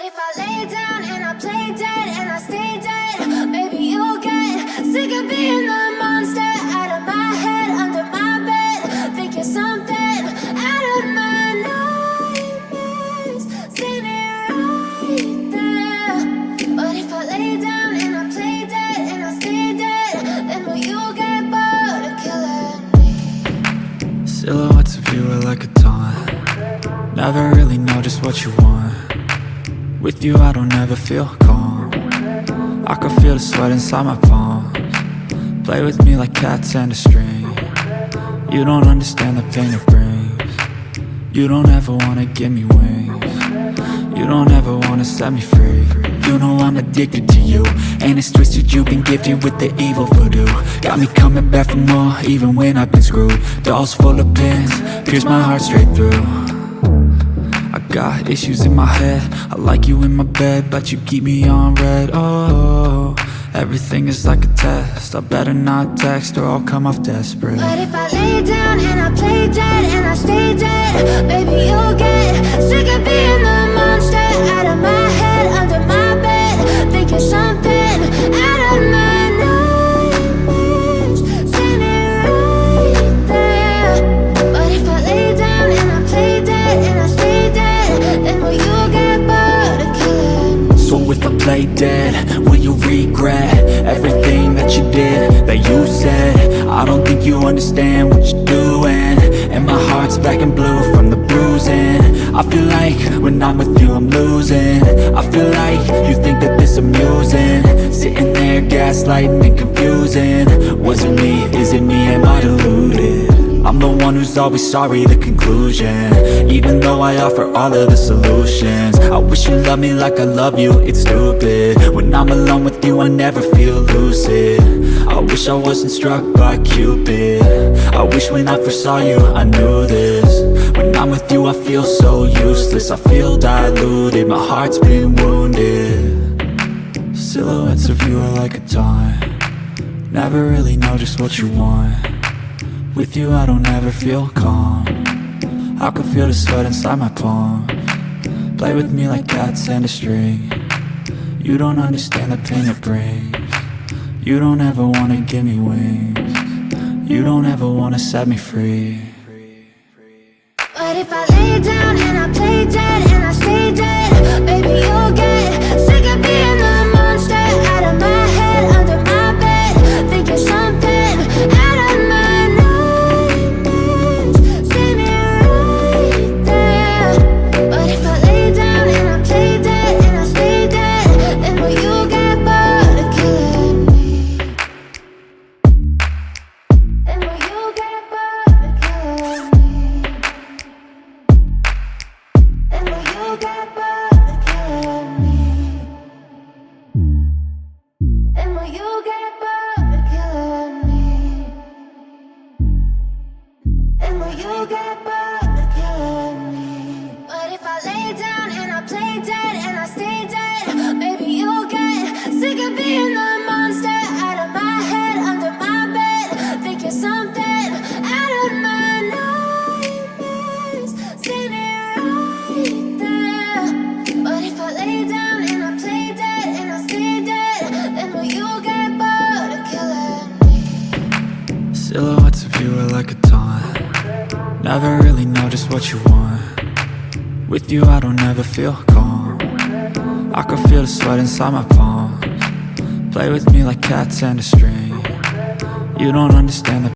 if I lay down and I play dead and I stay dead? Maybe you'll get sick of being the monster out of my head, under my bed. Think you're something out of my nightmares, standing right there. But if I lay down and I play dead and I stay dead, then will you get bored of killing me? Silhouettes of you are like a taunt. Never really know just what you want. With you I don't ever feel calm. I can feel the sweat inside my palms. Play with me like cats and a string. You don't understand the pain it brings. You don't ever wanna give me wings. You don't ever wanna set me free. You know I'm addicted to you, and it's twisted, you've been gifted with the evil voodoo. Got me coming back for more, even when I've been screwed. Dolls full of pins, pierce my heart straight through. I got issues in my head, I like you in my bed, but you keep me on red. Oh, everything is like a test, I better not text or I'll come off desperate. But if I lay down and I play dead and I stay dead, baby you'll get sick of being the monster out of my head, under my bed. Think you're something out of my nightmares, standing right there. But if I lay down and I play dead and I stay dead, then will you get bored of killing me? So if I play dead, will you regret everything that you did, that you said? I don't think you understand what you're doing, and my heart's black and blue from the bruising. I feel like when I'm with you I'm losing. I feel like you think that this amusing, sitting there gaslighting and confusing. Was it me? Is it me? Am I deluded? I'm the one who's always sorry, the conclusion, even though I offer all of the solutions. I wish you loved me like I love you, it's stupid. When I'm alone with you I never feel lucid. I wish I wasn't struck by Cupid. I wish when I first saw you I knew this. When I'm with you I feel so useless, I feel diluted, my heart's been wounded. Silhouettes of you are like a taunt. Never really know just what you want. With you I don't ever feel calm. I can feel the sweat inside my palms. Play with me like cats and a string. You don't understand the pain it brings. You don't ever wanna give me wings. You don't ever wanna set me free. But if I lay down and I play dead and I stay dead, baby you'll get sick of being the monster out of my head, under my bed. Think you're something out of my nightmares, standing right there. But if I lay down and I play dead and I stay dead, then will you get bored of killing me? Then will you get bored of killing me? And will you get bored of killing me? And will you get bored of killing me? And will you get bored of killing me? But if I lay down and I play dead and I stay dead, maybe you'll get sick of being the monster out of my head, under my bed. Think you're something out of my nightmares, standing right there. But if I lay down and I play dead and I stay dead, then will you get bored of killing me? Silhouettes of you are like a taunt. Never really know just what you want. With you I don't ever feel calm. I can feel the sweat inside my palms. Play with me like cats and a string. You don't understand the